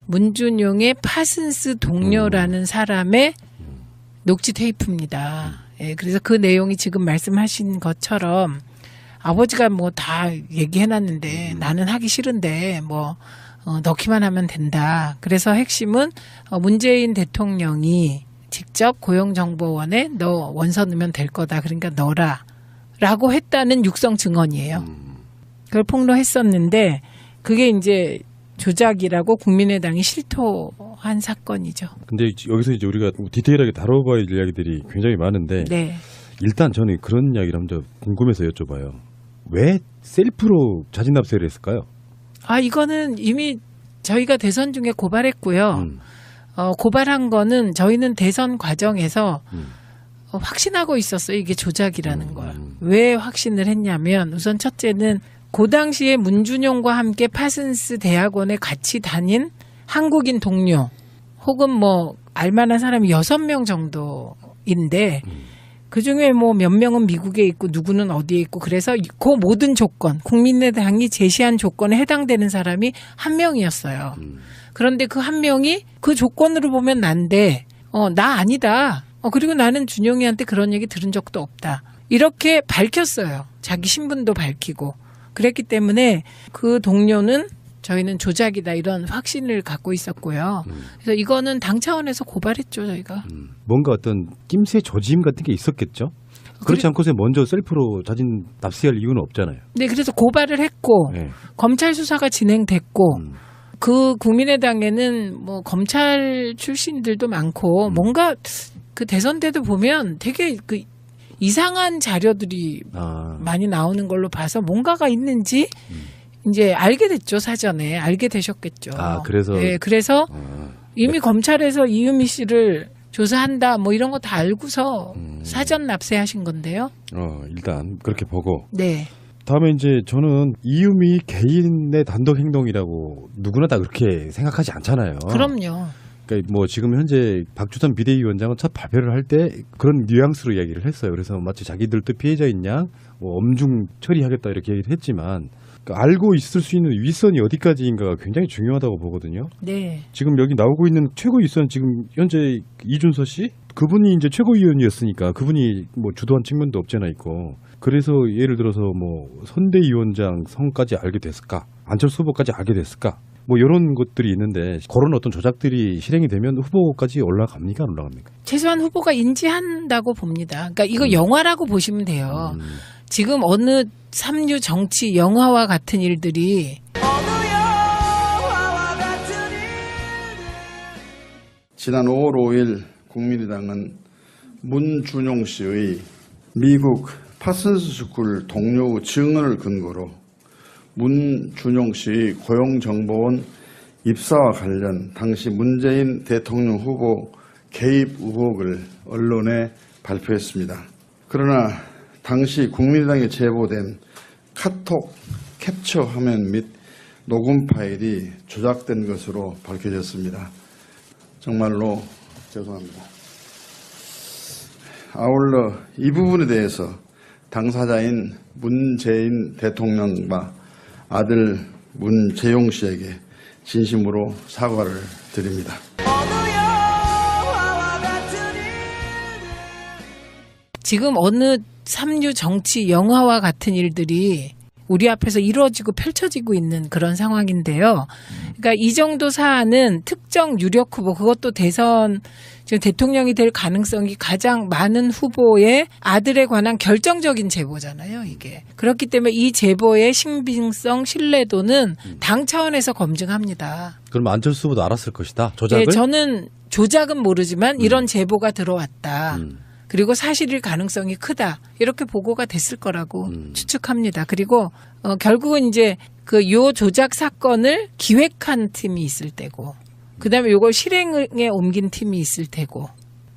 문준용의 파슨스 동료라는 사람의 녹취 테이프입니다. 예, 그래서 그 내용이 지금 말씀하신 것처럼 아버지가 뭐 다 얘기해놨는데 나는 하기 싫은데 뭐 넣기만 하면 된다. 그래서 핵심은 문재인 대통령이 직접 고용정보원에 너 원서 넣으면 될 거다. 그러니까 넣어라. 라고 했다는 육성 증언이에요. 그걸 폭로했었는데 그게 이제 조작이라고 국민의당이 실토한 사건이죠. 근데 여기서 이제 우리가 디테일하게 다뤄봐야 할 이야기들이 굉장히 많은데 네. 일단 저는 그런 이야기를 한번 궁금해서 여쭤봐요. 왜 셀프로 자진 납세를 했을까요? 이거는 이미 저희가 대선 중에 고발했고요. 고발한 거는 저희는 대선 과정에서 확신하고 있었어요. 이게 조작이라는 걸. 왜 확신을 했냐면 우선 첫째는 그 당시에 문준용과 함께 파슨스 대학원에 같이 다닌 한국인 동료 혹은 뭐 알만한 사람이 6명 정도인데 그중에 뭐 몇 명은 미국에 있고 누구는 어디에 있고 그래서 그 모든 조건 국민의당이 제시한 조건에 해당되는 사람이 한 명이었어요. 그런데 그 한 명이 그 조건으로 보면 난데 나 아니다. 그리고 나는 준용이한테 그런 얘기 들은 적도 없다. 이렇게 밝혔어요. 자기 신분도 밝히고. 그랬기 때문에 그 동료는 저희는 조작이다 이런 확신을 갖고 있었고요. 그래서 이거는 당 차원에서 고발했죠 저희가. 뭔가 어떤 낌새 조짐 같은 게 있었겠죠? 그렇지 않고서 먼저 셀프로 자진 납세할 이유는 없잖아요. 네, 그래서 고발을 했고 네. 검찰 수사가 진행됐고 그 국민의당에는 뭐 검찰 출신들도 많고 뭔가 그 대선 때도 보면 되게 그 이상한 자료들이 많이 나오는 걸로 봐서 뭔가가 있는지 이제 알게 됐죠. 사전에 알게 되셨겠죠. 그래서 네, 그래서 이미 검찰에서 이유미 씨를 조사한다 뭐 이런 거 다 알고서 사전 납세하신 건데요. 일단 그렇게 보고. 네. 다음에 이제 저는 이유미 개인의 단독 행동이라고 누구나 다 그렇게 생각하지 않잖아요. 그럼요. 그러니까 뭐 지금 현재 박주선 비대위원장은 첫 발표를 할 때 그런 뉘앙스로 이야기를 했어요. 그래서 마치 자기들도 피해자인 양 뭐 엄중 처리하겠다 이렇게 얘기를 했지만 그러니까 알고 있을 수 있는 윗선이 어디까지인가가 굉장히 중요하다고 보거든요. 네. 지금 여기 나오고 있는 최고 윗선 지금 현재 이준서 씨 그분이 이제 최고위원이었으니까 그분이 뭐 주도한 측면도 없잖아 있고. 그래서 예를 들어서 뭐 선대위원장 성까지 알게 됐을까? 안철수 후보까지 알게 됐을까? 뭐 이런 것들이 있는데 그런 어떤 조작들이 실행이 되면 후보까지 올라갑니까? 안 올라갑니까? 최소한 후보가 인지한다고 봅니다. 그러니까 이거 영화라고 보시면 돼요. 지금 어느 삼류 정치 영화와 같은 일들이 지난 5월 5일 국민의당은 문준용 씨의 미국 파슨스 스쿨 동료 증언을 근거로 문준용 씨의 고용정보원 입사와 관련 당시 문재인 대통령 후보 개입 의혹을 언론에 발표했습니다. 그러나 당시 국민의당에 제보된 카톡 캡처 화면 및 녹음 파일이 조작된 것으로 밝혀졌습니다. 정말로 죄송합니다. 아울러 이 부분에 대해서 당사자인 문재인 대통령과 아들 문재용 씨에게 진심으로 사과를 드립니다. 지금 어느 삼류 정치 영화와 같은 일들이 우리 앞에서 이루어지고 펼쳐지고 있는 그런 상황인데요. 그러니까 이 정도 사안은 특정 유력 후보, 그것도 대선 지금 대통령이 될 가능성이 가장 많은 후보의 아들에 관한 결정적인 제보잖아요, 이게. 그렇기 때문에 이 제보의 신빙성, 신뢰도는 당 차원에서 검증합니다. 그럼 안철수 후보도 알았을 것이다, 조작을? 네, 저는 조작은 모르지만 이런 제보가 들어왔다. 그리고 사실일 가능성이 크다. 이렇게 보고가 됐을 거라고 추측합니다. 그리고 결국은 이제 그 요 조작 사건을 기획한 팀이 있을 때고, 그다음에 요걸 실행에 옮긴 팀이 있을 테고,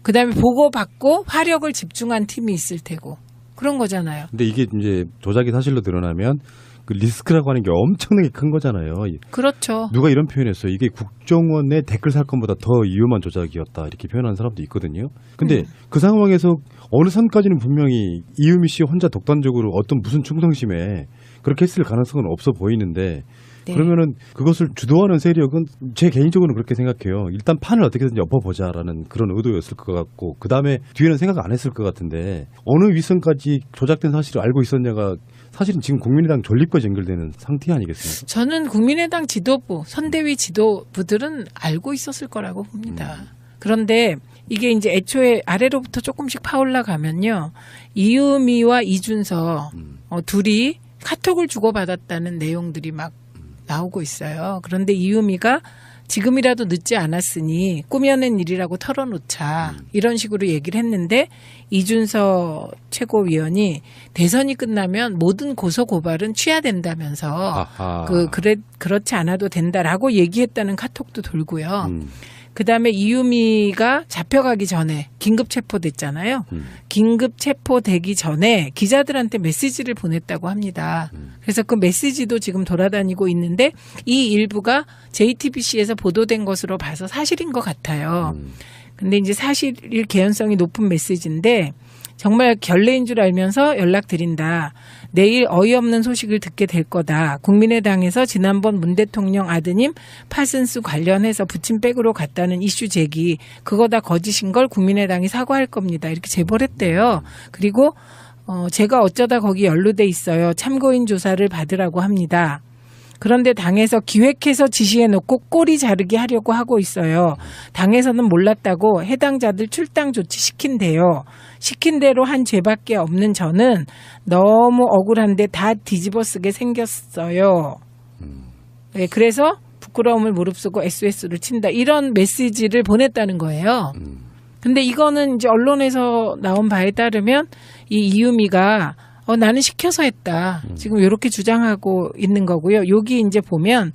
그다음에 보고받고 화력을 집중한 팀이 있을 테고, 그런 거잖아요. 근데 이게 이제 조작이 사실로 드러나면 그 리스크라고 하는 게 엄청나게 큰 거잖아요. 그렇죠. 누가 이런 표현했어요. 이게 국정원의 댓글 사건보다 더 위험한 조작이었다. 이렇게 표현하는 사람도 있거든요. 근데 그 상황에서 어느 선까지는 분명히 이유미 씨 혼자 독단적으로 어떤 무슨 충성심에 그렇게 했을 가능성은 없어 보이는데 네. 그러면은 그것을 주도하는 세력은 제 개인적으로는 그렇게 생각해요. 일단 판을 어떻게든지 엎어보자라는 그런 의도였을 것 같고 그 다음에 뒤에는 생각 안 했을 것 같은데 어느 위선까지 조작된 사실을 알고 있었냐가 사실은 지금 국민의당 존립과 연결되는 상태 아니겠습니까? 저는 국민의당 지도부, 선대위 지도부들은 알고 있었을 거라고 봅니다. 그런데 이게 이제 애초에 아래로부터 조금씩 파올라가면요. 이유미와 이준서 둘이 카톡을 주고받았다는 내용들이 막 나오고 있어요. 그런데 이유미가 지금이라도 늦지 않았으니 꾸며낸 일이라고 털어놓자 이런 식으로 얘기를 했는데 이준서 최고위원이 대선이 끝나면 모든 고소 고발은 취하된다면서 아하. 그렇지 않아도 된다라고 얘기했다는 카톡도 돌고요. 그다음에 이유미가 잡혀가기 전에 긴급 체포됐잖아요. 긴급 체포되기 전에 기자들한테 메시지를 보냈다고 합니다. 그래서 그 메시지도 지금 돌아다니고 있는데 이 일부가 JTBC에서 보도된 것으로 봐서 사실인 것 같아요. 근데 이제 사실일 개연성이 높은 메시지인데 정말 결례인 줄 알면서 연락드린다. 내일 어이없는 소식을 듣게 될 거다. 국민의당에서 지난번 문 대통령 아드님 파슨스 관련해서 부침백으로 갔다는 이슈 제기. 그거 다 거짓인 걸 국민의당이 사과할 겁니다. 이렇게 제보를 했대요. 그리고 제가 어쩌다 거기 연루돼 있어요. 참고인 조사를 받으라고 합니다. 그런데 당에서 기획해서 지시해놓고 꼬리 자르기 하려고 하고 있어요. 당에서는 몰랐다고 해당자들 출당 조치 시킨대요. 시킨 대로 한 죄밖에 없는 저는 너무 억울한데 다 뒤집어 쓰게 생겼어요. 네, 그래서 부끄러움을 무릅쓰고 SOS를 친다. 이런 메시지를 보냈다는 거예요. 근데 이거는 이제 언론에서 나온 바에 따르면 이 이유미가 나는 시켜서 했다. 지금 이렇게 주장하고 있는 거고요. 여기 이제 보면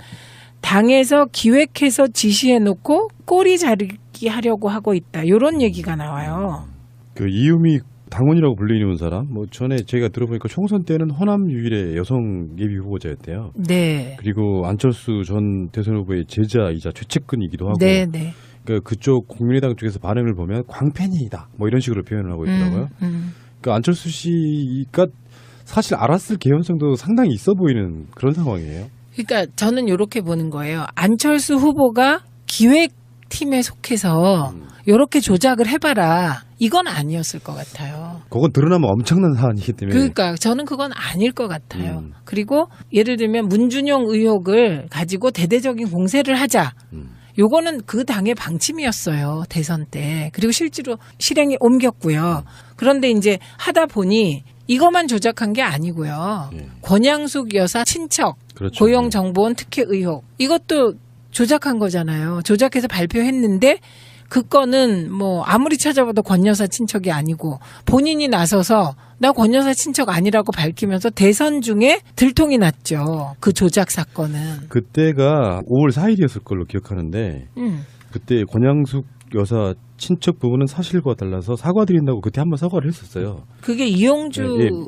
당에서 기획해서 지시해놓고 꼬리 자르기 하려고 하고 있다. 이런 얘기가 나와요. 그 이유미 당원이라고 불리는 사람, 뭐 전에 제가 들어보니까 총선 때는 호남 유일의 여성 예비 후보자였대요. 네. 그리고 안철수 전 대선 후보의 제자이자 최측근이기도 하고. 네, 네. 그쪽 국민의당 쪽에서 반응을 보면 광팬이다. 뭐 이런 식으로 표현을 하고 있더라고요. 그러니까 안철수 씨가 사실 알았을 개연성도 상당히 있어 보이는 그런 상황이에요. 그러니까 저는 이렇게 보는 거예요. 안철수 후보가 기획팀에 속해서 이렇게 조작을 해봐라. 이건 아니었을 것 같아요. 그건 드러나면 엄청난 사안이기 때문에. 그러니까 저는 그건 아닐 것 같아요. 그리고 예를 들면 문준용 의혹을 가지고 대대적인 공세를 하자. 요거는 그 당의 방침이었어요. 대선 때. 그리고 실제로 실행에 옮겼고요. 그런데 이제 하다 보니 이것만 조작한 게 아니고요. 권양숙 여사 친척, 그렇죠. 고용정보원 특혜 의혹. 이것도 조작한 거잖아요. 조작해서 발표했는데 그 건은 뭐 아무리 찾아봐도 권 여사 친척이 아니고 본인이 나서서 나 권 여사 친척 아니라고 밝히면서 대선 중에 들통이 났죠. 그 조작 사건은. 그때가 5월 4일이었을 걸로 기억하는데 그때 권양숙 여사 친척 부분은 사실과 달라서 사과드린다고 그때 한번 사과를 했었어요. 그게 이용주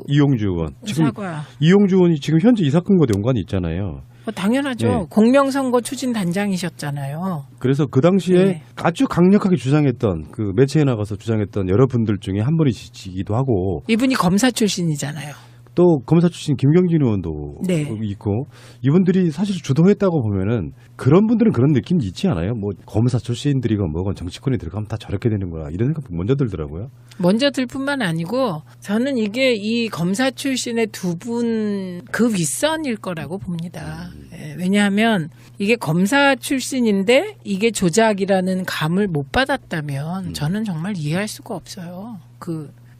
이용주 의원. 지금 사과. 이용주 의원이 지금 현재 이 사건과 연관이 있잖아요. 당연하죠. 네. 공명선거 추진 단장이셨잖아요. 그래서 그 당시에 네. 아주 강력하게 주장했던 그 매체에 나가서 주장했던 여러분들 중에 한 분이시기도 하고 이분이 검사 출신이잖아요. 또 검사 출신 김경진 의원도 네. 있고 이분들이 사실 주도했다고 보면은 그런 분들은 그런 느낌이 있지 않아요? 뭐 검사 출신들이건 뭐건 정치권에 들어가면 다 저렇게 되는 거야 이런 생각 먼저 들더라고요. 먼저 들 뿐만 아니고 저는 이게 이 검사 출신의 두 분 그 윗선일 거라고 봅니다. 예, 왜냐하면 이게 검사 출신인데 이게 조작이라는 감을 못 받았다면 저는 정말 이해할 수가 없어요.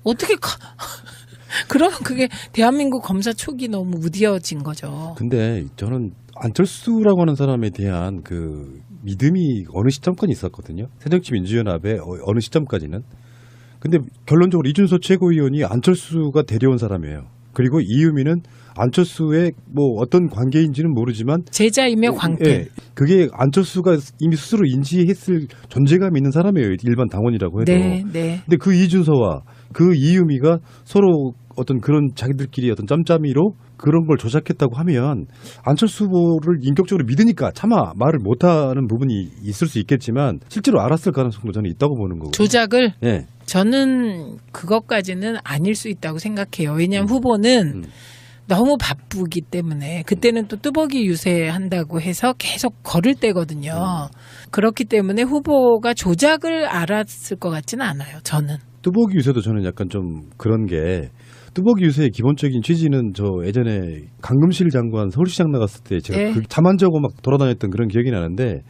어떻게 그러면 그게 대한민국 검사 촉이 너무 무뎌진 거죠. 근데 저는 안철수라고 하는 사람에 대한 그 믿음이 어느 시점까지 있었거든요. 새정치민주연합의 어느 시점까지는. 근데 결론적으로 이준석 최고위원이 안철수가 데려온 사람이에요. 그리고 이유미는 안철수의 뭐 어떤 관계인지는 모르지만 제자이며 광팬. 예, 그게 안철수가 이미 스스로 인지했을 존재감이 있는 사람이에요. 일반 당원이라고 해도. 네, 네. 근데 그 이준서와 그 이유미가 서로 어떤 그런 자기들끼리 어떤 짬짬이로 그런 걸 조작했다고 하면 안철수 후보를 인격적으로 믿으니까 차마 말을 못하는 부분이 있을 수 있겠지만 실제로 알았을 가능성도 저는 있다고 보는 거고. 조작을? 예. 저는 그것까지는 아닐 수 있다고 생각해요. 왜냐하면 후보는 너무 바쁘기 때문에 그때는 또 뚜벅이 유세한다고 해서 계속 걸을 때거든요. 그렇기 때문에 후보가 조작을 알았을 것 같지는 않아요. 저는. 뚜벅이 유세도 저는 약간 좀 그런 게 뚜벅이 유세의 기본적인 취지는 저 예전에 강금실 장관 서울시장 나갔을 때 제가 네. 잠안 자고 막 돌아다녔던 그런 기억이 나는데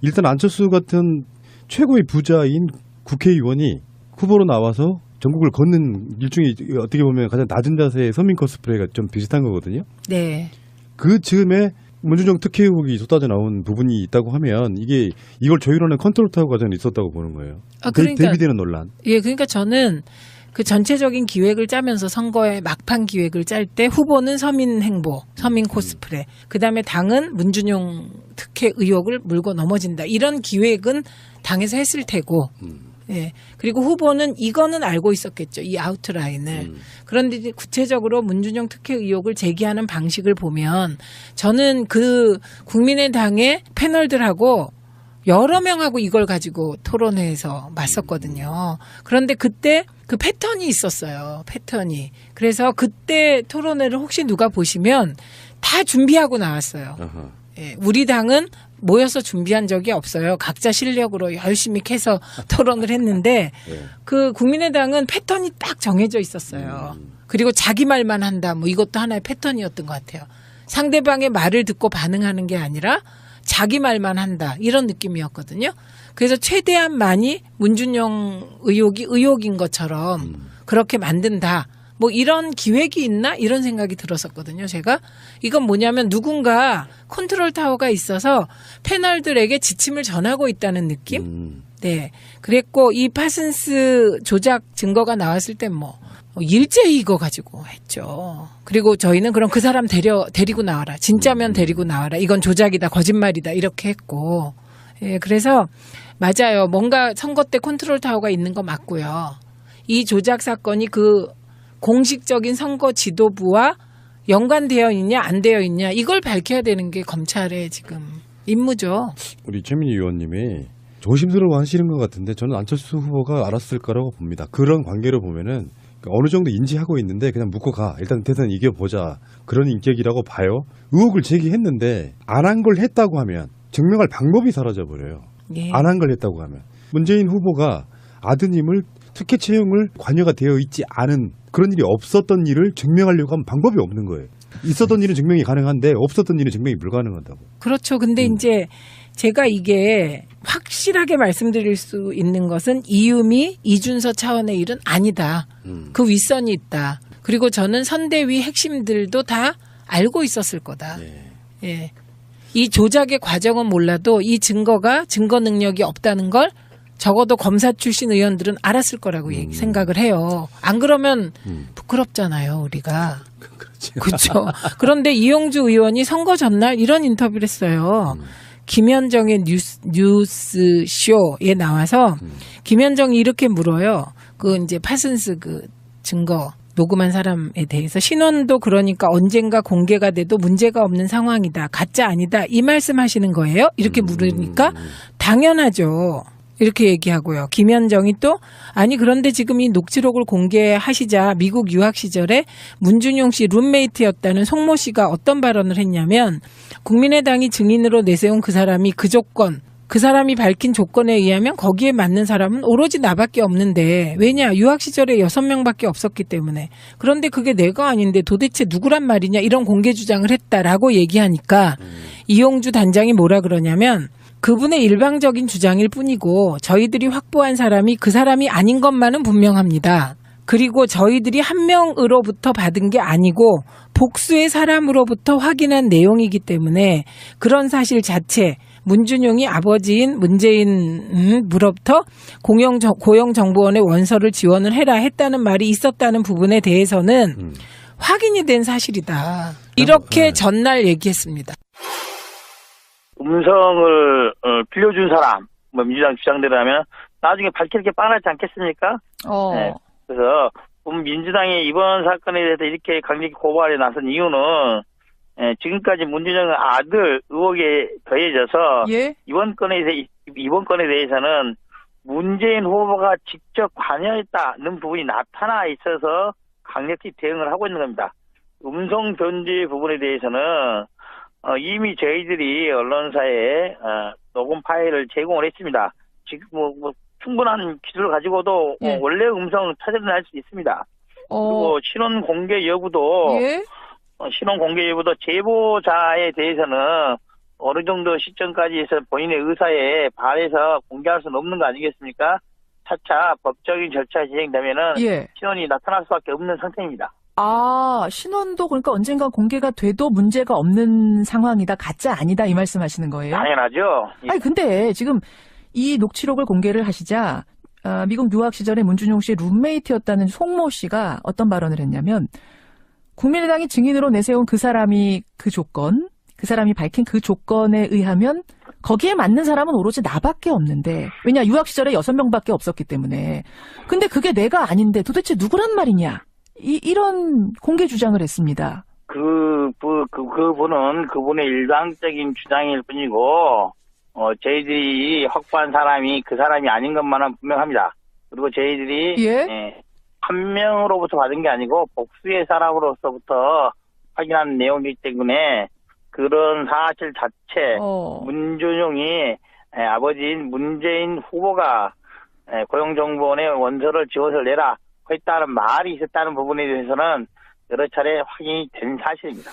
일단 안철수 같은 최고의 부자인 국회의원이 후보로 나와서 전국을 걷는 일종의 어떻게 보면 가장 낮은 자세의 서민 코스프레가 좀 비슷한 거거든요. 네. 그 즈음에 문준용 특혜 의혹이 쏟아져 나온 부분이 있다고 하면 이걸 조율하는 컨트롤 타워 과정이 있었다고 보는 거예요. 그러니까 대비되는 논란. 예, 그러니까 저는 그 전체적인 기획을 짜면서 선거의 막판 기획을 짤 때 후보는 서민 행보, 서민 코스프레, 그다음에 당은 문준용 특혜 의혹을 물고 넘어진다. 이런 기획은 당에서 했을 테고. 예. 그리고 후보는 이거는 알고 있었겠죠. 이 아웃라인을. 그런데 이제 구체적으로 문준용 특혜 의혹을 제기하는 방식을 보면 저는 그 국민의당의 패널들하고 여러 명하고 이걸 가지고 토론회에서 맞섰거든요. 그런데 그때 그 패턴이 있었어요. 패턴이. 그래서 그때 토론회를 혹시 누가 보시면 다 준비하고 나왔어요. 아하. 예, 우리 당은 모여서 준비한 적이 없어요. 각자 실력으로 열심히 캐서 토론을 했는데 네. 그 국민의당은 패턴이 딱 정해져 있었어요. 그리고 자기 말만 한다. 뭐 이것도 하나의 패턴이었던 것 같아요. 상대방의 말을 듣고 반응하는 게 아니라 자기 말만 한다. 이런 느낌이었거든요. 그래서 최대한 많이 문준용 의혹이 의혹인 것처럼 그렇게 만든다. 뭐 이런 기획이 있나? 이런 생각이 들었었거든요. 제가. 이건 뭐냐면 누군가 컨트롤 타워가 있어서 패널들에게 지침을 전하고 있다는 느낌? 네. 그랬고 이 파슨스 조작 증거가 나왔을 땐 뭐 일제히 이거 가지고 했죠. 그리고 저희는 그럼 그 사람 데리고 나와라. 진짜면 데리고 나와라. 이건 조작이다. 거짓말이다. 이렇게 했고. 예, 그래서 맞아요. 뭔가 선거 때 컨트롤 타워가 있는 거 맞고요. 이 조작 사건이 그 공식적인 선거 지도부와 연관되어 있냐 안 되어 있냐 이걸 밝혀야 되는 게 검찰의 지금 임무죠. 우리 최민희 의원님이 조심스러워 하시는 것 같은데 저는 안철수 후보가 알았을 거라고 봅니다. 그런 관계로 보면은 어느 정도 인지하고 있는데 그냥 묻고 가. 일단 대선 이겨보자. 그런 인격이라고 봐요. 의혹을 제기했는데 안 한 걸 했다고 하면 증명할 방법이 사라져버려요. 예. 안 한 걸 했다고 하면. 문재인 후보가 아드님을 특혜 채용을 관여가 되어 있지 않은 그런 일이 없었던 일을 증명하려고 하면 방법이 없는 거예요. 있었던 일은 증명이 가능한데 없었던 일은 증명이 불가능하다고. 그렇죠. 근데 이제 제가 이게 확실하게 말씀드릴 수 있는 것은 이유미, 이준서 차원의 일은 아니다. 그 윗선이 있다. 그리고 저는 선대위 핵심들도 다 알고 있었을 거다. 예. 이 조작의 과정은 몰라도 이 증거가 증거 능력이 없다는 걸 적어도 검사 출신 의원들은 알았을 거라고 생각을 해요. 안 그러면 부끄럽잖아요, 우리가. 그렇죠. 그런데 이용주 의원이 선거 전날 이런 인터뷰를 했어요. 김현정의 뉴스쇼에 나와서 김현정이 이렇게 물어요. 그 이제 파슨스 그 증거 녹음한 사람에 대해서 신원도 그러니까 언젠가 공개가 돼도 문제가 없는 상황이다. 가짜 아니다. 이 말씀하시는 거예요? 이렇게 물으니까 당연하죠. 이렇게 얘기하고요. 김현정이 또 아니 그런데 지금 이 녹취록을 공개하시자 미국 유학 시절에 문준용 씨 룸메이트였다는 송모 씨가 어떤 발언을 했냐면 국민의당이 증인으로 내세운 그 사람이 그 조건 그 사람이 밝힌 조건에 의하면 거기에 맞는 사람은 오로지 나밖에 없는데 왜냐 유학 시절에 6명밖에 없었기 때문에 그런데 그게 내가 아닌데 도대체 누구란 말이냐 이런 공개 주장을 했다라고 얘기하니까 이용주 단장이 뭐라 그러냐면 그분의 일방적인 주장일 뿐이고 저희들이 확보한 사람이 그 사람이 아닌 것만은 분명합니다. 그리고 저희들이 한 명으로부터 받은 게 아니고 복수의 사람으로부터 확인한 내용이기 때문에 그런 사실 자체 문준용이 아버지인 문재인으로부터 고용정보원에 원서를 지원을 해라 했다는 말이 있었다는 부분에 대해서는 확인이 된 사실이다. 이렇게 전날 얘기했습니다. 음성을 빌려준 사람, 뭐 민주당 주장대로라면 나중에 밝힐 게 뻔하지 않겠습니까? 네. 그래서 민주당이 이번 사건에 대해서 이렇게 강력히 고발에 나선 이유는 지금까지 문준영의 아들 의혹에 더해져서 예? 이번 건에 대해서는 문재인 후보가 직접 관여했다는 부분이 나타나 있어서 강력히 대응을 하고 있는 겁니다. 음성 변제 부분에 대해서는 이미 저희들이 언론사에 녹음 파일을 제공을 했습니다. 지금 뭐 충분한 기술을 가지고도 예. 원래 음성을 찾아낼 수 있습니다. 그리고 신원 공개 여부도 예? 신원 공개 여부도 제보자에 대해서는 어느 정도 시점까지 해서 본인의 의사에 반해서 공개할 수는 없는 거 아니겠습니까? 차차 법적인 절차가 진행되면은 예. 신원이 나타날 수밖에 없는 상태입니다. 아, 신원도 그러니까 언젠가 공개가 돼도 문제가 없는 상황이다. 가짜 아니다. 이 말씀하시는 거예요? 당연하죠. 아니 근데 지금 이 녹취록을 공개를 하시자 미국 유학 시절에 문준용 씨의 룸메이트였다는 송모 씨가 어떤 발언을 했냐면 국민의당이 증인으로 내세운 그 사람이 그 조건, 그 사람이 밝힌 그 조건에 의하면 거기에 맞는 사람은 오로지 나밖에 없는데 왜냐 유학 시절에 6명밖에 없었기 때문에 근데 그게 내가 아닌데 도대체 누구란 말이냐 이런 공개 주장을 했습니다. 그분은 그분의 일방적인 주장일 뿐이고 저희들이 확보한 사람이 그 사람이 아닌 것만은 분명합니다. 그리고 저희들이 예? 한 명으로부터 받은 게 아니고 복수의 사람으로서부터 확인한 내용이기 때문에 그런 사실 자체 문준용이 아버지인 문재인 후보가 고용정보원에 원서를 지원서를 내라 했다는 말이 있었다는 부분에 대해서는 여러 차례 확인이 된 사실입니다.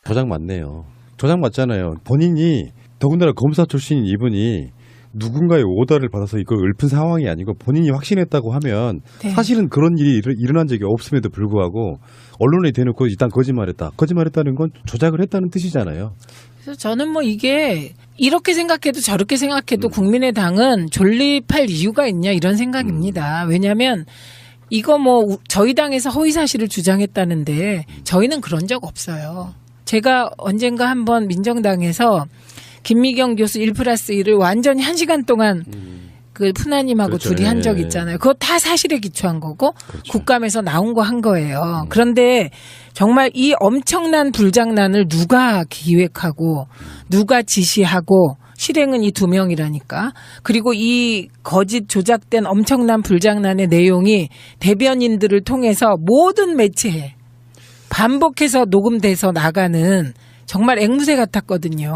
조작 맞네요. 조작 맞잖아요. 본인이 더군다나 검사 출신인 이분이 누군가의 오더를 받아서 이걸 읊은 상황이 아니고 본인이 확신했다고 하면 네. 사실은 그런 일이 일어난 적이 없음에도 불구하고 언론에 대놓고 일단 거짓말했다. 거짓말했다는 건 조작을 했다는 뜻이잖아요. 그래서 저는 뭐 이게 이렇게 생각해도 저렇게 생각해도 국민의당은 존립할 이유가 있냐 이런 생각입니다. 왜냐하면 이거 뭐 저희 당에서 허위 사실을 주장했다는데 저희는 그런 적 없어요. 제가 언젠가 한번 민정당에서 김미경 교수 1+1을 완전히 1시간 동안 그 푸나님하고 그렇죠. 둘이 한 적 예. 있잖아요. 그거 다 사실에 기초한 거고 그렇죠. 국감에서 나온 거 한 거예요. 그런데 정말 이 엄청난 불장난을 누가 기획하고 누가 지시하고 실행은 이 2명이라니까. 그리고 이 거짓 조작된 엄청난 불장난의 내용이 대변인들을 통해서 모든 매체에 반복해서 녹음돼서 나가는 정말 앵무새 같았거든요.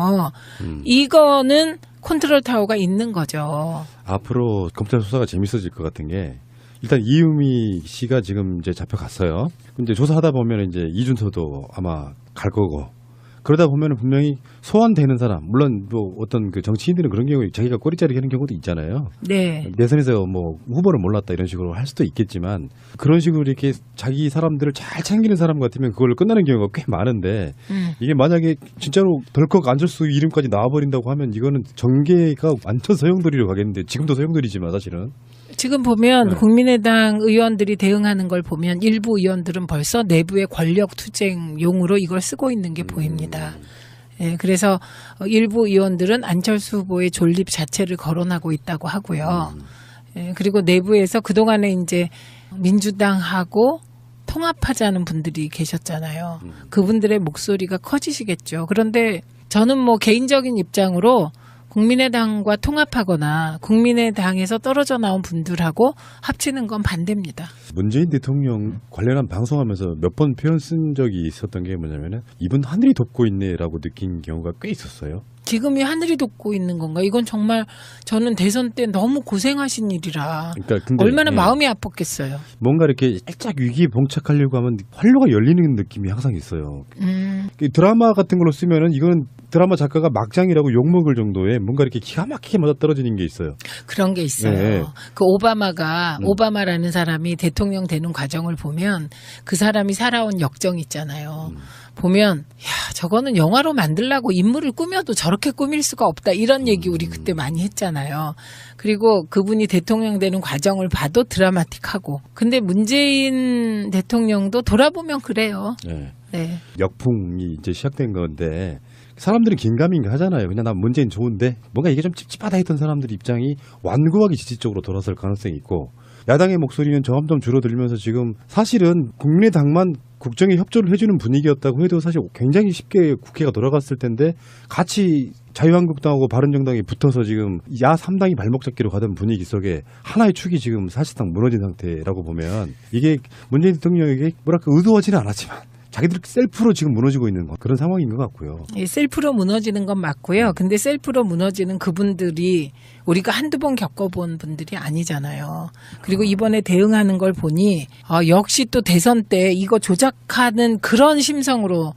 이거는 컨트롤 타워가 있는 거죠. 앞으로 검찰 수사가 재밌어질 것 같은 게 일단 이유미 씨가 지금 이제 잡혀갔어요. 근데 조사하다 보면 이제 이준서도 아마 갈 거고 그러다 보면 분명히 소환되는 사람 물론 뭐 어떤 그 정치인들은 그런 경우에 자기가 꼬리자리 하는 경우도 있잖아요. 네. 내선에서 뭐 후보를 몰랐다 이런 식으로 할 수도 있겠지만 그런 식으로 이렇게 자기 사람들을 잘 챙기는 사람 같으면 그걸로 끝나는 경우가 꽤 많은데 이게 만약에 진짜로 덜컥 안철수 이름까지 나와버린다고 하면 이거는 정계가 완전 소용돌이로 가겠는데 지금도 소용돌이지만 사실은 지금 보면 네. 국민의당 의원들이 대응하는 걸 보면 일부 의원들은 벌써 내부의 권력 투쟁용으로 이걸 쓰고 있는 게 보입니다. 예, 그래서 일부 의원들은 안철수 후보의 존립 자체를 거론하고 있다고 하고요. 예, 그리고 내부에서 그동안에 이제 민주당하고 통합하자는 분들이 계셨잖아요. 그분들의 목소리가 커지시겠죠. 그런데 저는 뭐 개인적인 입장으로 국민의당과 통합하거나 국민의당에서 떨어져 나온 분들하고 합치는 건 반대입니다. 문재인 대통령 관련한 방송하면서 몇 번 표현 쓴 적이 있었던 게 뭐냐면은 이분 하늘이 돕고 있네라고 느낀 경우가 꽤 있었어요. 지금이 하늘이 돕고 있는 건가? 이건 정말 저는 대선 때 너무 고생하신 일이라 그러니까 근데 얼마나 예, 마음이 아팠겠어요. 뭔가 이렇게 살짝 위기에 봉착하려고 하면 활로가 열리는 느낌이 항상 있어요. 그 드라마 같은 걸로 쓰면은 이건 드라마 작가가 막장이라고 욕먹을 정도의 뭔가 이렇게 기가 막히게 맞아떨어지는 게 있어요. 그런 게 있어요. 네. 그 오바마라는 사람이 대통령 되는 과정을 보면 그 사람이 살아온 역정이 있잖아요. 보면 야 저거는 영화로 만들려고 인물을 꾸며도 저렇게 꾸밀 수가 없다 이런 얘기 우리 그때 많이 했잖아요. 그리고 그분이 대통령 되는 과정을 봐도 드라마틱하고 근데 문재인 대통령도 돌아보면 그래요. 네. 네. 역풍이 이제 시작된 건데 사람들은 긴가민가 하잖아요. 그냥 난 문재인 좋은데 뭔가 이게 좀 찝찝하다 했던 사람들 입장이 완고하게 지지적으로 돌아설 가능성이 있고 야당의 목소리는 점점 줄어들면서 지금 사실은 국민의당만 국정에 협조를 해주는 분위기였다고 해도 사실 굉장히 쉽게 국회가 돌아갔을 텐데 같이 자유한국당하고 바른정당이 붙어서 지금 야 3당이 발목 잡기로 가던 분위기 속에 하나의 축이 지금 사실상 무너진 상태라고 보면 이게 문재인 대통령에게 뭐랄까 의도하지는 않았지만 자기들 셀프로 지금 무너지고 있는 그런 상황인 것 같고요. 예, 셀프로 무너지는 건 맞고요. 근데 셀프로 무너지는 그분들이 우리가 한두 번 겪어본 분들이 아니잖아요. 그리고 이번에 대응하는 걸 보니 역시 또 대선 때 이거 조작하는 그런 심성으로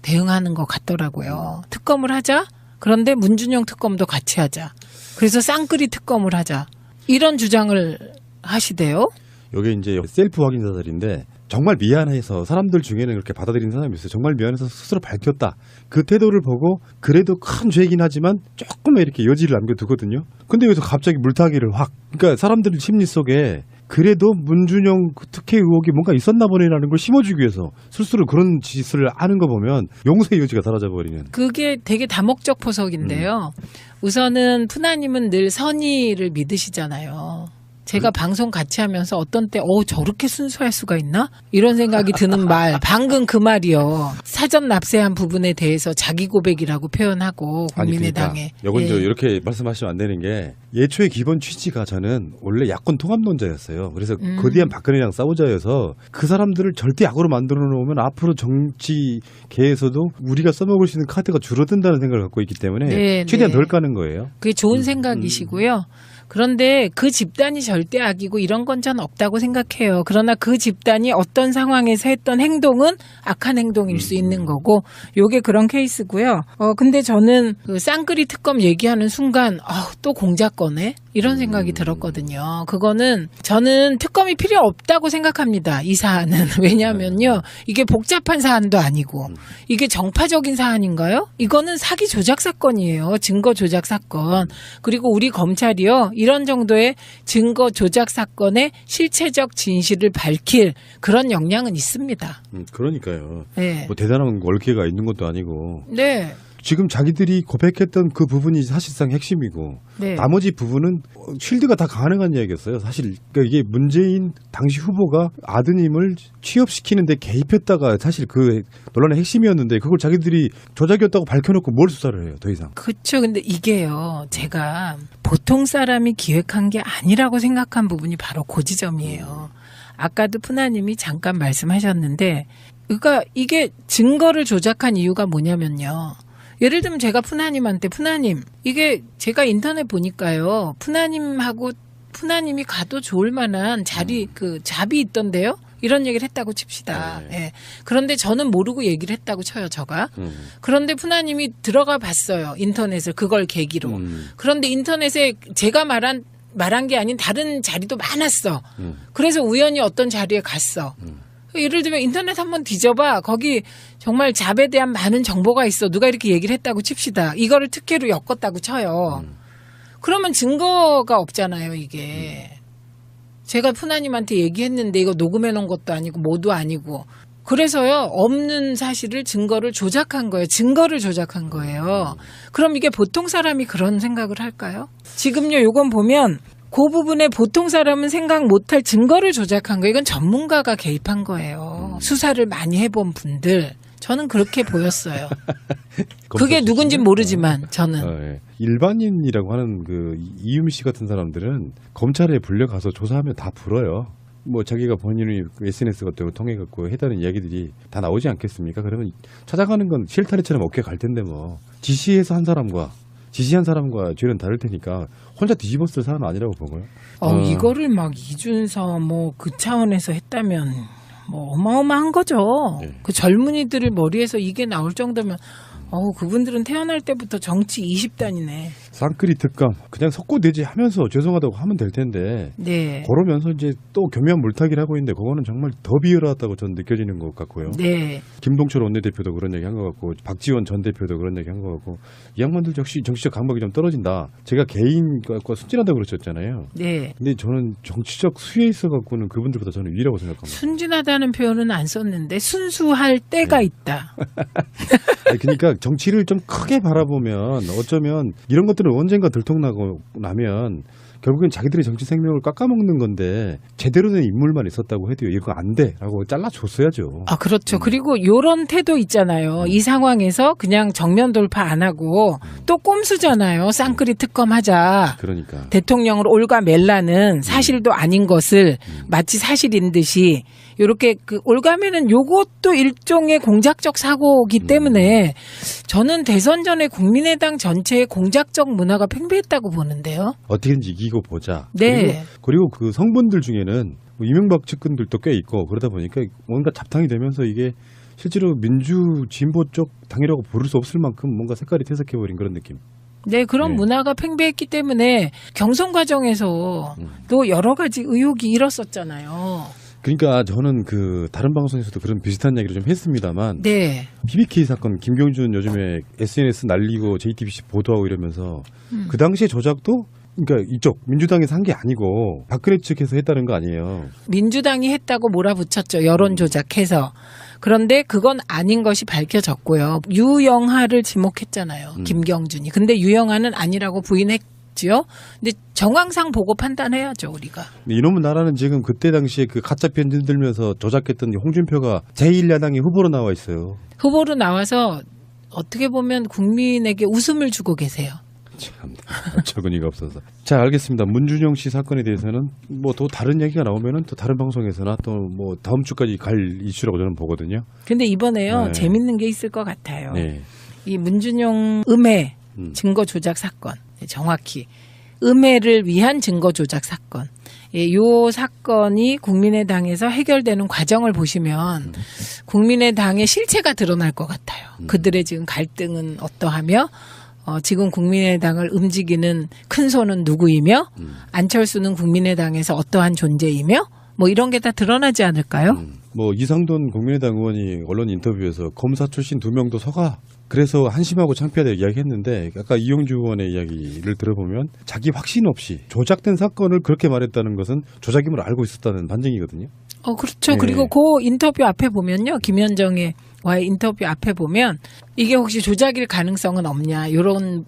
대응하는 것 같더라고요. 특검을 하자. 그런데 문준용 특검도 같이 하자. 그래서 쌍끌이 특검을 하자. 이런 주장을 하시대요. 이게 이제 셀프 확인 사살인데 정말 미안해서 사람들 중에는 그렇게 받아들이는 사람이 있어요. 정말 미안해서 스스로 밝혔다. 그 태도를 보고 그래도 큰 죄이긴 하지만 조금 이렇게 여지를 남겨두거든요. 근데 여기서 갑자기 물타기를 확. 그러니까 사람들 심리 속에 그래도 문준용 특혜 의혹이 뭔가 있었나 보네라는 걸 심어주기 위해서 스스로 그런 짓을 하는 거 보면 용서의 여지가 사라져버리는. 그게 되게 다목적 포석인데요. 우선은 푸나님은 늘 선의를 믿으시잖아요. 제가 방송 같이 하면서 어떤 때 저렇게 순수할 수가 있나? 이런 생각이 드는 말. 방금 그 말이요. 사전 납세한 부분에 대해서 자기 고백이라고 표현하고 국민의당에. 그러니까 이건 이렇게 말씀하시면 안 되는 게 예초의 기본 취지가 저는 원래 야권 통합론자였어요. 그래서 거대한 박근혜랑 싸우자여서 그 사람들을 절대 약으로 만들어 놓으면 앞으로 정치계에서도 우리가 써먹을 수 있는 카드가 줄어든다는 생각을 갖고 있기 때문에 최대한 덜 까는 거예요. 그게 좋은 생각이시고요. 그런데 그 집단이 절대 악이고 이런 건 전 없다고 생각해요. 그러나 그 집단이 어떤 상황에서 했던 행동은 악한 행동일 수 있는 거고 요게 그런 케이스고요. 근데 저는 그 쌍끌이 특검 얘기하는 순간 또 공작거네? 이런 생각이 들었거든요. 그거는 저는 특검이 필요 없다고 생각합니다. 이 사안은. 왜냐하면요. 이게 복잡한 사안도 아니고 이게 정파적인 사안인가요? 이거는 사기 조작 사건이에요. 증거 조작 사건. 그리고 우리 검찰이요. 이런 정도의 증거 조작 사건의 실체적 진실을 밝힐 그런 역량은 있습니다. 그러니까요. 네. 뭐 대단한 월계가 있는 것도 아니고. 네. 지금 자기들이 고백했던 그 부분이 사실상 핵심이고 네. 나머지 부분은 쉴드가 다 가능한 이야기였어요. 사실 그러니까 이게 문재인 당시 후보가 아드님을 취업시키는데 개입했다가 사실 그 논란의 핵심이었는데 그걸 자기들이 조작이었다고 밝혀놓고 뭘 수사를 해요. 더 이상. 그렇죠. 근데 이게요. 제가 보통 사람이 기획한 게 아니라고 생각한 부분이 바로 그 지점이에요. 아까도 푸나님이 잠깐 말씀하셨는데 그러니까 이게 증거를 조작한 이유가 뭐냐면요. 예를 들면 제가 푸나님한테 푸나님 이게 제가 인터넷 보니까요. 푸나님이 가도 좋을 만한 잡이 있던데요. 이런 얘기를 했다고 칩시다. 예. 그런데 저는 모르고 얘기를 했다고 쳐요, 저가. 그런데 푸나님이 들어가 봤어요. 인터넷을 그걸 계기로. 그런데 인터넷에 제가 말한 게 아닌 다른 자리도 많았어. 그래서 우연히 어떤 자리에 갔어. 예를 들면 인터넷 한번 뒤져봐. 거기 정말 잡에 대한 많은 정보가 있어. 누가 이렇게 얘기를 했다고 칩시다. 이거를 특혜로 엮었다고 쳐요. 그러면 증거가 없잖아요, 이게. 제가 푸나님한테 얘기했는데 이거 녹음해 놓은 것도 아니고 뭐도 아니고. 그래서요, 없는 사실을 증거를 조작한 거예요. 증거를 조작한 거예요. 그럼 이게 보통 사람이 그런 생각을 할까요? 지금요, 요건 보면 그 부분에 보통 사람은 생각 못할 증거를 조작한 거예요. 이건 전문가가 개입한 거예요. 수사를 많이 해본 분들. 저는 그렇게 보였어요. 그게 누군진 모르지만 저는. 일반인이라고 하는 그 이유미 씨 같은 사람들은 검찰에 불려가서 조사하면 다 불어요. 뭐 자기가 본인이 SNS 같은 거 통해 갖고 해다는 이야기들이 다 나오지 않겠습니까? 그러면 찾아가는 건 실타래처럼 어깨 갈 텐데 뭐 지시한 사람과 죄는 다를 테니까 혼자 뒤집었을 사람은 아니라고 보고요. 이거를 막 이준서 뭐 그 차원에서 했다면 뭐 어마어마한 거죠. 네. 그 젊은이들을 머리에서 이게 나올 정도면 그분들은 태어날 때부터 정치 20단이네. 쌍끌이 특감 그냥 석고대지 하면서 죄송하다고 하면 될 텐데 네. 그러면서 이제 또 교묘한 물타기를 하고 있는데 그거는 정말 더 비열하다고 저는 느껴지는 것 같고요. 네. 김동철 원내대표도 그런 얘기 한 것 같고 박지원 전 대표도 그런 얘기 한 것 같고 이 양반들 역시 정치적 감각이 좀 떨어진다. 제가 개인과 순진하다고 그러셨잖아요. 네. 근데 저는 정치적 수에 있어 갖고는 그분들보다 저는 위라고 생각합니다. 순진하다는 표현은 안 썼는데 순수할 때가 네. 있다. 그러니까 정치를 좀 크게 바라보면 어쩌면 이런 것들 이것들은 언젠가 들통나고 나면 결국엔 자기들의 정치 생명을 깎아먹는 건데 제대로 된 인물만 있었다고 해도 이거 안 돼라고 잘라줬어야죠. 아, 그렇죠. 그리고 요런 태도 있잖아요. 이 상황에서 그냥 정면 돌파 안 하고 또 꼼수잖아요. 쌍끌이 특검하자. 그러니까. 대통령을 올가매라는 사실도 아닌 것을 마치 사실인 듯이 요렇게 그 올가매는 요것도 일종의 공작적 사고이기 때문에 저는 대선 전에 국민의당 전체의 공작적 문화가 팽배했다고 보는데요. 어떻게든지 이기고 보자. 네. 그리고 그 성분들 중에는 뭐 이명박 측근들도 꽤 있고 그러다 보니까 뭔가 잡탕이 되면서 이게 실제로 민주 진보 쪽 당이라고 부를 수 없을 만큼 뭔가 색깔이 퇴색해버린 그런 느낌. 네, 그런 네. 문화가 팽배했기 때문에 경선 과정에서 또 여러 가지 의혹이 일었었잖아요. 그러니까 저는 그 다른 방송에서도 그런 비슷한 얘기를 좀 했습니다만 네. BBK 사건 김경준 요즘에 SNS 날리고 JTBC 보도하고 이러면서 그 당시에 조작도 그러니까 이쪽 민주당에서 한 게 아니고 박근혜 측에서 했다는 거 아니에요. 민주당이 했다고 몰아붙였죠. 여론 조작해서. 그런데 그건 아닌 것이 밝혀졌고요. 유영하를 지목했잖아요. 김경준이. 근데 유영하는 아니라고 부인했지요. 근데 정황상 보고 판단해야죠, 우리가. 이놈의 나라는 지금 그때 당시에 그 가짜 편지 들면서 조작했던 홍준표가 제1야당의 후보로 나와 있어요. 후보로 나와서 어떻게 보면 국민에게 웃음을 주고 계세요. 참 어처구니가 없어서. 자, 알겠습니다. 문준용 씨 사건에 대해서는 뭐 또 다른 얘기가 나오면은 또 다른 방송에서나 또 뭐 다음 주까지 갈 이슈라고 저는 보거든요. 근데 이번에요, 네. 재밌는 게 있을 것 같아요. 네. 이 문준용 음해 증거 조작 사건, 정확히 음해를 위한 증거 조작 사건. 이 사건이 국민의당에서 해결되는 과정을 보시면 국민의당의 실체가 드러날 것 같아요. 그들의 지금 갈등은 어떠하며 지금 국민의당을 움직이는 큰 손은 누구이며 안철수는 국민의당에서 어떠한 존재이며 뭐 이런 게 다 드러나지 않을까요? 뭐 이상돈 국민의당 의원이 언론 인터뷰에서 검사 출신 2명도 서가 그래서 한심하고 창피하다 이야기했는데 아까 이용주 의원의 이야기를 들어보면 자기 확신 없이 조작된 사건을 그렇게 말했다는 것은 조작임을 알고 있었다는 반증이거든요. 그렇죠. 네. 그리고 그 인터뷰 앞에 보면요. 김현정의 와의 인터뷰 앞에 보면 이게 혹시 조작일 가능성은 없냐 이런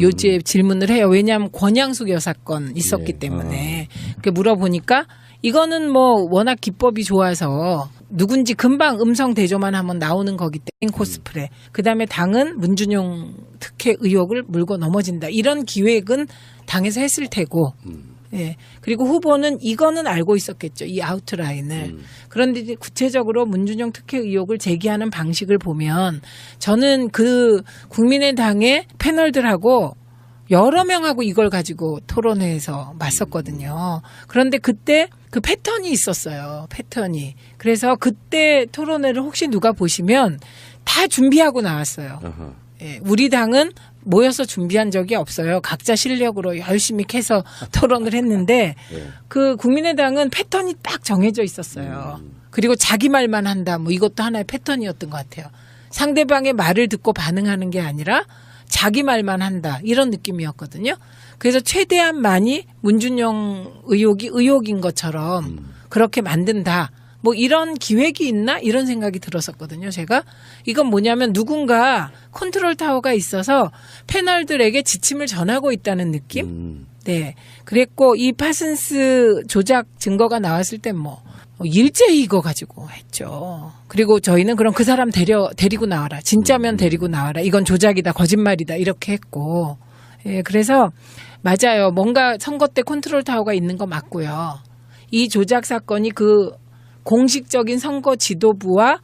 요지의 질문을 해요. 왜냐하면 권양숙 여사 건 있었기 네. 때문에 그렇게 물어보니까 이거는 뭐 워낙 기법이 좋아서 누군지 금방 음성 대조만 하면 나오는 거기 때문에 코스프레. 그다음에 당은 문준용 특혜 의혹을 물고 넘어진다. 이런 기획은 당에서 했을 테고. 예. 그리고 후보는 이거는 알고 있었겠죠. 이 아웃라인을. 그런데 이제 구체적으로 문준용 특혜 의혹을 제기하는 방식을 보면 저는 그 국민의당의 패널들하고 여러 명하고 이걸 가지고 토론회에서 맞섰거든요. 그런데 그때 그 패턴이 있었어요. 패턴이. 그래서 그때 토론회를 혹시 누가 보시면 다 준비하고 나왔어요. 예, 우리 당은 모여서 준비한 적이 없어요. 각자 실력으로 열심히 캐서 토론을 했는데 그 국민의당은 패턴이 딱 정해져 있었어요. 그리고 자기 말만 한다. 뭐 이것도 하나의 패턴이었던 것 같아요. 상대방의 말을 듣고 반응하는 게 아니라 자기 말만 한다. 이런 느낌이었거든요. 그래서 최대한 많이 문준용 의혹이 의혹인 것처럼 그렇게 만든다. 뭐 이런 기획이 있나? 이런 생각이 들었었거든요. 제가. 이건 뭐냐면 누군가 컨트롤 타워가 있어서 패널들에게 지침을 전하고 있다는 느낌? 네. 그랬고 이 파슨스 조작 증거가 나왔을 땐 뭐 일제히 이거 가지고 했죠. 그리고 저희는 그럼 그 사람 데리고 나와라. 진짜면 데리고 나와라. 이건 조작이다. 거짓말이다. 이렇게 했고. 예, 그래서 맞아요. 뭔가 선거 때 컨트롤 타워가 있는 거 맞고요. 이 조작 사건이 그 공식적인 선거 지도부와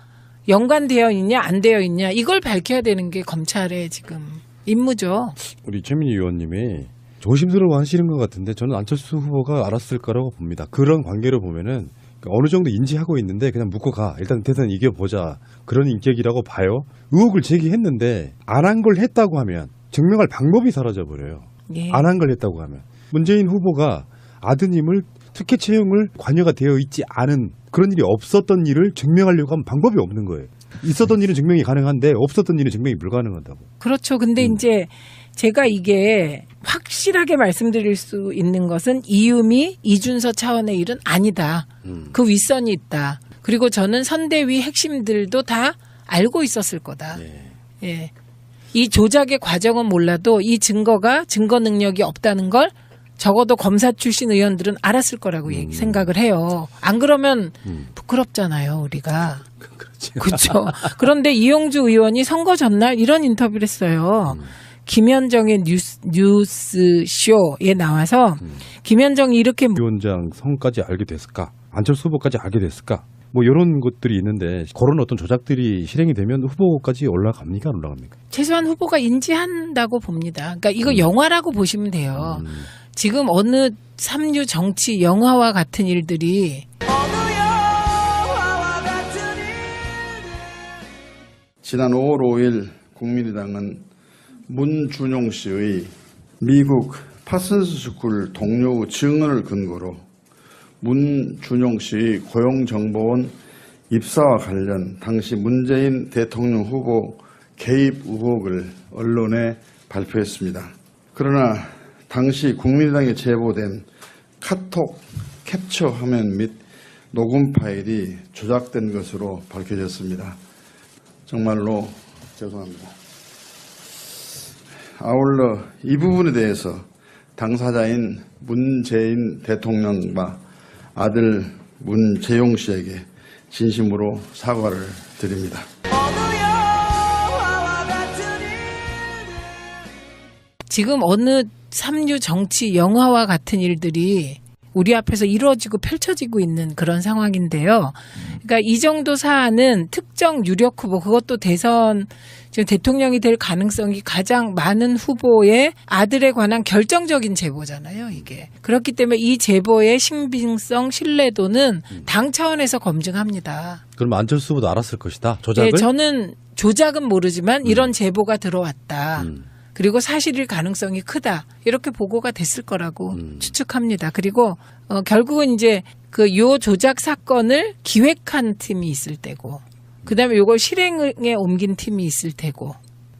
연관되어 있냐 안 되어 있냐 이걸 밝혀야 되는 게 검찰의 지금 임무죠. 우리 최민희 의원님이 조심스러워 하시는 것 같은데 저는 안철수 후보가 알았을 거라고 봅니다. 그런 관계로 보면은 어느 정도 인지하고 있는데 그냥 묻고 가. 일단 대선 이겨보자. 그런 인격이라고 봐요. 의혹을 제기했는데 안 한 걸 했다고 하면 증명할 방법이 사라져버려요. 예. 안 한 걸 했다고 하면. 문재인 후보가 아드님을 특혜 채용을 관여가 되어 있지 않은 그런 일이 없었던 일을 증명하려고 하면 방법이 없는 거예요. 있었던 일은 증명이 가능한데 없었던 일은 증명이 불가능하다고. 그렇죠. 근데 이제 제가 이게 확실하게 말씀드릴 수 있는 것은 이유미, 이준서 차원의 일은 아니다. 그 윗선이 있다. 그리고 저는 선대위 핵심들도 다 알고 있었을 거다. 예. 이 조작의 과정은 몰라도 이 증거가 증거 능력이 없다는 걸 적어도 검사 출신 의원들은 알았을 거라고 생각을 해요. 안 그러면 부끄럽잖아요, 우리가. 그렇죠. 그런데 이용주 의원이 선거 전날 이런 인터뷰를 했어요. 김현정의 뉴스쇼에 나와서 김현정이 이렇게 위원장 성까지 알게 됐을까? 안철수 후보까지 알게 됐을까? 뭐 이런 것들이 있는데 그런 어떤 조작들이 실행이 되면 후보까지 올라갑니까? 안 올라갑니까? 최소한 후보가 인지한다고 봅니다. 그러니까 이거 영화라고 보시면 돼요. 지금 어느 삼류 정치 영화와 같은 일들이 지난 5월 5일 국민의당은 문준용 씨의 미국 파슨스 스쿨 동료 증언을 근거로 문준용 씨의 고용정보원 입사와 관련 당시 문재인 대통령 후보 개입 의혹을 언론에 발표했습니다. 그러나 당시 국민의당에 제보된 카톡 캡처 화면 및 녹음 파일이 조작된 것으로 밝혀졌습니다. 정말로 죄송합니다. 아울러 이 부분에 대해서 당사자인 문재인 대통령과 아들 문재용 씨에게 진심으로 사과를 드립니다. 지금 어느 삼류 정치 영화와 같은 일들이 우리 앞에서 이루어지고 펼쳐지고 있는 그런 상황인데요. 그러니까 이 정도 사안은 특정 유력 후보, 그것도 대선 지금 대통령이 될 가능성이 가장 많은 후보의 아들에 관한 결정적인 제보잖아요, 이게. 그렇기 때문에 이 제보의 신빙성, 신뢰도는 당 차원에서 검증합니다. 그럼 안철수 후보도 알았을 것이다. 조작을? 네, 저는 조작은 모르지만 이런 제보가 들어왔다. 그리고 사실일 가능성이 크다. 이렇게 보고가 됐을 거라고 추측합니다. 그리고 결국은 이제 그 요 조작 사건을 기획한 팀이 있을 때고, 그다음에 요걸 실행에 옮긴 팀이 있을 테고,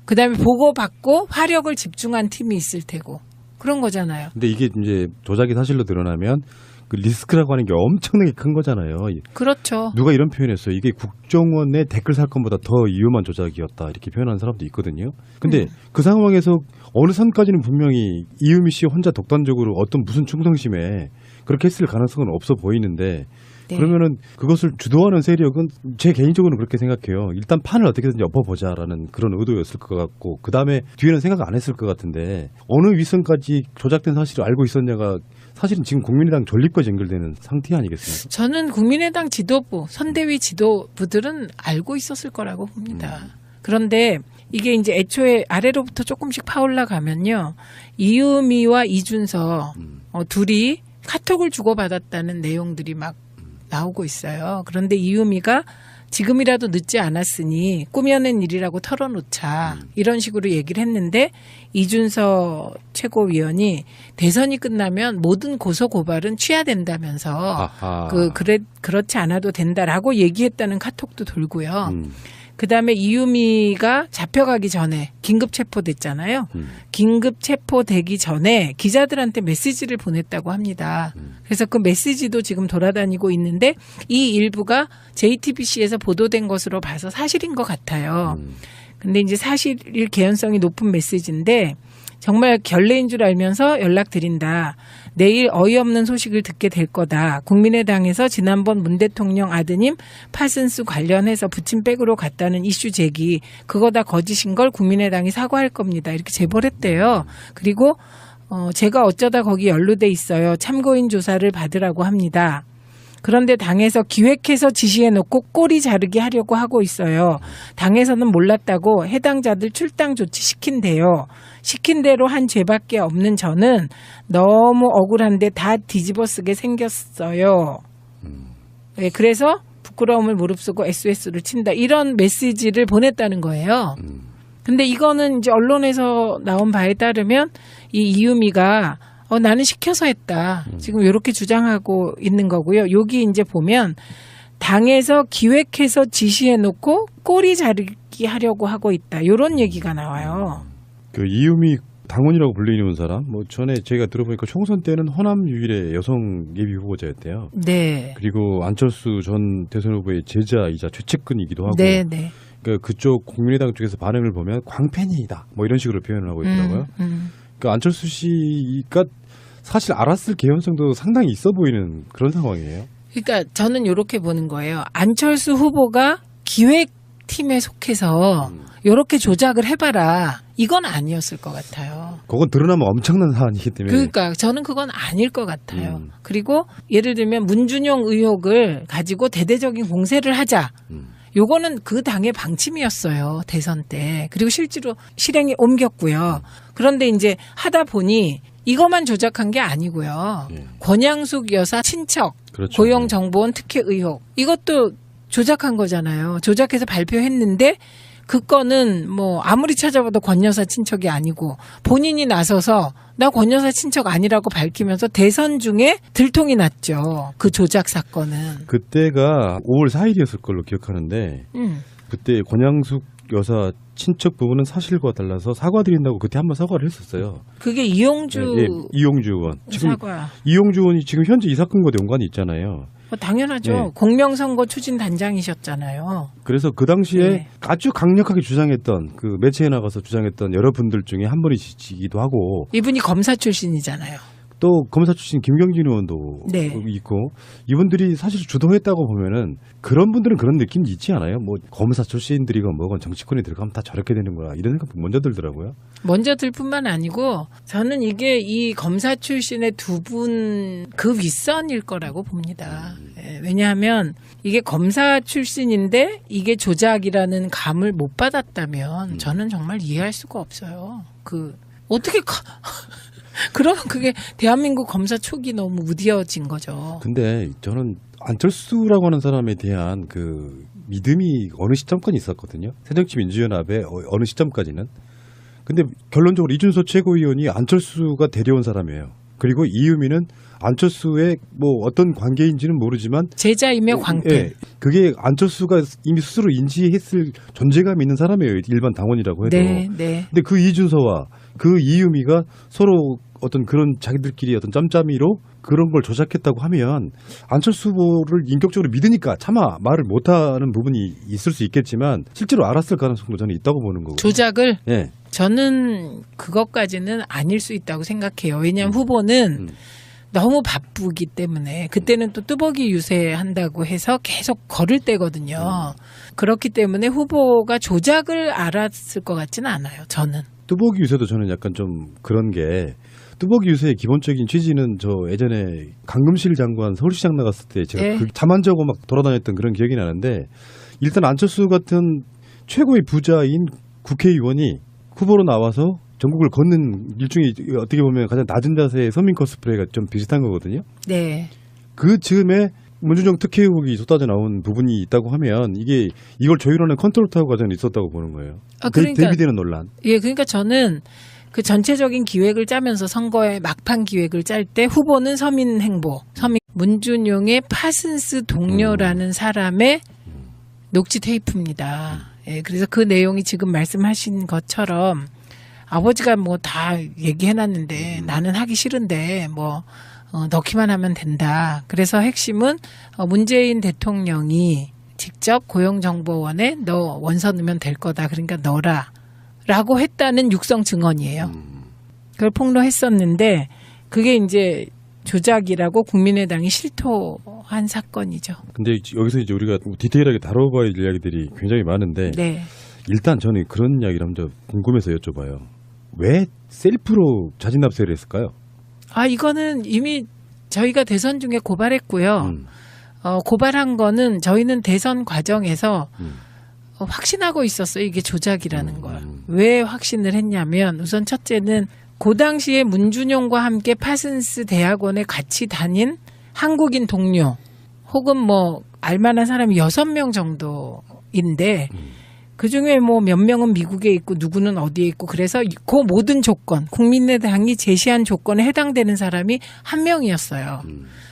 그다음에 보고받고 화력을 집중한 팀이 있을 테고, 그런 거잖아요. 근데 이게 이제 조작이 사실로 드러나면 그 리스크라고 하는 게 엄청나게 큰 거잖아요. 그렇죠. 누가 이런 표현했어요. 이게 국정원의 댓글 사건보다 더 위험한 조작이었다. 이렇게 표현하는 사람도 있거든요. 근데 그 상황에서 어느 선까지는 분명히 이유미 씨 혼자 독단적으로 어떤 무슨 충성심에 그렇게 했을 가능성은 없어 보이는데, 네. 그러면은 그것을 주도하는 세력은 제 개인적으로는 그렇게 생각해요. 일단 판을 어떻게든지 엎어보자라는 그런 의도였을 것 같고, 그 다음에 뒤에는 생각 안 했을 것 같은데, 어느 위선까지 조작된 사실을 알고 있었냐가 사실은 지금 국민의당 존립과 연결되는 상태 아니겠습니까? 저는 국민의당 지도부, 선대위 지도부들은 알고 있었을 거라고 봅니다. 그런데 이게 이제 애초에 아래로부터 조금씩 파올라가면요, 이유미와 이준서 둘이 카톡을 주고받았다는 내용들이 막 나오고 있어요. 그런데 이유미가 지금이라도 늦지 않았으니 꾸며낸 일이라고 털어놓자, 이런 식으로 얘기를 했는데, 이준서 최고위원이 대선이 끝나면 모든 고소 고발은 취하된다면서 그렇지 않아도 된다라고 얘기했다는 카톡도 돌고요. 그다음에 이유미가 잡혀가기 전에 긴급 체포됐잖아요. 긴급 체포되기 전에 기자들한테 메시지를 보냈다고 합니다. 그래서 그 메시지도 지금 돌아다니고 있는데, 이 일부가 JTBC에서 보도된 것으로 봐서 사실인 것 같아요. 근데 이제 사실일 개연성이 높은 메시지인데, 정말 결례인 줄 알면서 연락드린다. 내일 어이없는 소식을 듣게 될 거다. 국민의당에서 지난번 문 대통령 아드님 파슨스 관련해서 부침백으로 갔다는 이슈 제기, 그거 다 거짓인 걸 국민의당이 사과할 겁니다. 이렇게 제보를 했대요. 그리고 제가 어쩌다 거기 연루돼 있어요. 참고인 조사를 받으라고 합니다. 그런데 당에서 기획해서 지시해놓고 꼬리 자르기 하려고 하고 있어요. 당에서는 몰랐다고 해당자들 출당 조치 시킨대요. 시킨 대로 한 죄밖에 없는 저는 너무 억울한데 다 뒤집어 쓰게 생겼어요. 네, 그래서 부끄러움을 무릅쓰고 SOS를 친다. 이런 메시지를 보냈다는 거예요. 근데 이거는 이제 언론에서 나온 바에 따르면 이 이유미가 나는 시켜서 했다. 지금 이렇게 주장하고 있는 거고요. 여기 이제 보면 당에서 기획해서 지시해놓고 꼬리 자르기 하려고 하고 있다. 이런 얘기가 나와요. 그 이유미 당원이라고 불리는 사람, 뭐 전에 제가 들어보니까 총선 때는 호남 유일의 여성 예비 후보자였대요. 네. 그리고 안철수 전 대선 후보의 제자이자 최측근이기도 하고. 네, 네. 그쪽 국민의당 쪽에서 반응을 보면 광팬이다 뭐 이런 식으로 표현을 하고 있더라고요. 그러니까 안철수 씨가 사실 알았을 개연성도 상당히 있어 보이는 그런 상황이에요. 그러니까 저는 이렇게 보는 거예요. 안철수 후보가 기획팀에 속해서 이렇게 조작을 해봐라. 이건 아니었을 것 같아요. 그건 드러나면 엄청난 사안이기 때문에. 그러니까 저는 그건 아닐 것 같아요. 그리고 예를 들면 문준용 의혹을 가지고 대대적인 공세를 하자. 요거는 그 당의 방침이었어요. 대선 때. 그리고 실제로 실행에 옮겼고요. 그런데 이제 하다 보니 이것만 조작한 게 아니고요. 권양숙 여사 친척, 그렇죠. 고용정보원 특혜 의혹. 이것도 조작한 거잖아요. 조작해서 발표했는데 그 건은 뭐 아무리 찾아봐도 권 여사 친척이 아니고 본인이 나서서 나 권 여사 친척 아니라고 밝히면서 대선 중에 들통이 났죠. 그 조작 사건은. 그때가 5월 4일이었을 걸로 기억하는데 그때 권양숙 여사 친척 부분은 사실과 달라서 사과드린다고 그때 한번 사과를 했었어요. 그게 이용주 이용주 의원. 지금 사과. 이용주 의원이 지금 현재 이 사건과도 연관이 있잖아요. 당연하죠. 네. 공명선거 추진 단장이셨잖아요. 그래서 그 당시에 네. 아주 강력하게 주장했던 그 매체에 나가서 주장했던 여러분들 중에 한 분이시기도 하고 이분이 검사 출신이잖아요. 또 검사 출신 김경진 의원도 네. 있고 이분들이 사실 주도했다고 보면은 그런 분들은 그런 느낌이 있지 않아요? 뭐 검사 출신들이건 뭐건 정치권에 들어가면 다 저렇게 되는 거야 이런 생각 먼저 들더라고요. 먼저 들 뿐만 아니고 저는 이게 이 검사 출신의 두 분 그 윗선일 거라고 봅니다. 예, 왜냐하면 이게 검사 출신인데 이게 조작이라는 감을 못 받았다면 저는 정말 이해할 수가 없어요. 어떻게 그러면 그게 대한민국 검사 촉이 너무 무뎌진 거죠. 근데 저는 안철수라고 하는 사람에 대한 그 믿음이 어느 시점까지 있었거든요. 새정치민주연합의 어느 시점까지는. 근데 결론적으로 이준석 최고위원이 안철수가 데려온 사람이에요. 그리고 이유미는 안철수의 뭐 어떤 관계인지는 모르지만 제자이며 광팬. 예, 그게 안철수가 이미 스스로 인지했을 존재감 있는 사람이에요. 일반 당원이라고 해도. 네, 네. 근데 그 이준서와 그 이유미가 서로 어떤 그런 자기들끼리 어떤 짬짬이로 그런 걸 조작했다고 하면 안철수 후보를 인격적으로 믿으니까 차마 말을 못하는 부분이 있을 수 있겠지만 실제로 알았을 가능성도 저는 있다고 보는 거고. 조작을? 예. 저는 그것까지는 아닐 수 있다고 생각해요. 왜냐하면 후보는 너무 바쁘기 때문에 그때는 또 뚜벅이 유세한다고 해서 계속 걸을 때거든요. 그렇기 때문에 후보가 조작을 알았을 것 같지는 않아요. 저는. 뚜벅이 유세도 저는 약간 좀 그런 게 뚜벅이 유세의 기본적인 취지는 저 예전에 강금실 장관 서울시장 나갔을 때 제가 네. 그 잠안자고 막 돌아다녔던 그런 기억이 나는데 일단 안철수 같은 최고의 부자인 국회의원이 후보로 나와서 전국을 걷는 일종의 어떻게 보면 가장 낮은 자세의 서민 코스프레가 좀 비슷한 거거든요. 네. 그 즈음에 문준용 특혜 의혹이 쏟아져 나온 부분이 있다고 하면 이걸 조율하는 컨트롤 타워 과정이 있었다고 보는 거예요. 그러니까, 대비되는 논란. 예, 그러니까 저는 그 전체적인 기획을 짜면서 선거의 막판 기획을 짤 때 후보는 서민 행보, 문준용의 파슨스 동료라는 사람의 녹취 테이프입니다. 예, 그래서 그 내용이 지금 말씀하신 것처럼 아버지가 뭐 다 얘기해놨는데 나는 하기 싫은데 넣기만 하면 된다. 그래서 핵심은 문재인 대통령이 직접 고용정보원에 너 원서 넣으면 될 거다. 그러니까 넣어라. 라고 했다는 육성 증언이에요. 그걸 폭로했었는데 그게 이제 조작이라고 국민의당이 실토한 사건이죠. 근데 여기서 이제 우리가 디테일하게 다뤄봐야 할 이야기들이 굉장히 많은데 네. 일단 저는 그런 이야기를 한번 궁금해서 여쭤봐요. 왜 셀프로 자진 압수를 했을까요? 이거는 이미 저희가 대선 중에 고발했고요. 고발한 거는 저희는 대선 과정에서 확신하고 있었어요. 이게 조작이라는 걸. 왜 확신을 했냐면 우선 첫째는 그 당시에 문준용과 함께 파슨스 대학원에 같이 다닌 한국인 동료 혹은 알만한 사람이 6명 정도인데 그중에 몇 명은 미국에 있고 누구는 어디에 있고 그래서 그 모든 조건 국민의당이 제시한 조건에 해당되는 사람이 한 명이었어요.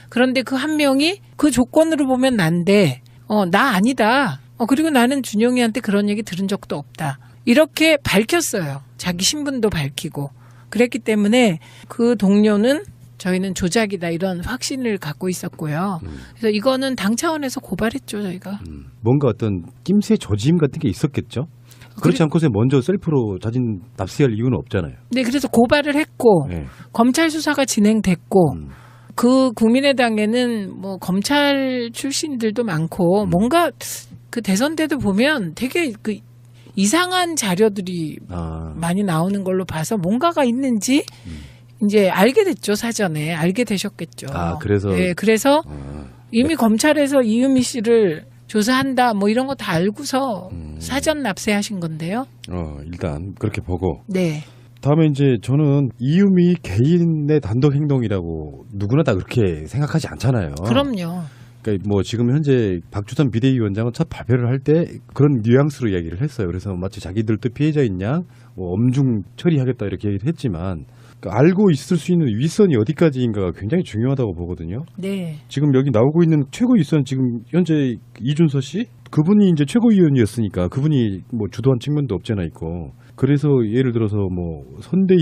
그런데 그 한 명이 그 조건으로 보면 난데 나 아니다. 그리고 나는 준용이한테 그런 얘기 들은 적도 없다. 이렇게 밝혔어요. 자기 신분도 밝히고. 그랬기 때문에 그 동료는 저희는 조작이다 이런 확신을 갖고 있었고요. 그래서 이거는 당 차원에서 고발했죠 저희가. 뭔가 어떤 낌새 조짐 같은 게 있었겠죠. 그렇지 않고서 먼저 셀프로 자진 납세할 이유는 없잖아요. 네, 그래서 고발을 했고 네. 검찰 수사가 진행됐고 그 국민의당에는 뭐 검찰 출신들도 많고 뭔가 그 대선 때도 보면 되게 그 이상한 자료들이 많이 나오는 걸로 봐서 뭔가가 있는지 이제 알게 됐죠 사전에 알게 되셨겠죠. 그래서 네, 그래서 이미 검찰에서 이유미 씨를 조사한다 뭐 이런 거 다 알고서 사전 납세하신 건데요. 일단 그렇게 보고. 네. 다음에 이제 저는 이유미 개인의 단독 행동이라고 누구나 다 그렇게 생각하지 않잖아요. 그럼요. 그러니까 뭐 지금 현재 박주선 비대위원장은 첫 발표를 할 때 그런 뉘앙스로 이야기를 했어요. 그래서 마치 자기들도 피해자인 양 뭐 엄중 처리하겠다 이렇게 얘기를 했지만 그러니까 알고 있을 수 있는 윗선이 어디까지인가가 굉장히 중요하다고 보거든요. 네. 지금 여기 나오고 있는 최고 윗선 지금 현재 이준서 씨 그분이 이제 최고위원이었으니까 그분이 뭐 주도한 측면도 없잖아 있고 그래서 예를 들어서 뭐 선대위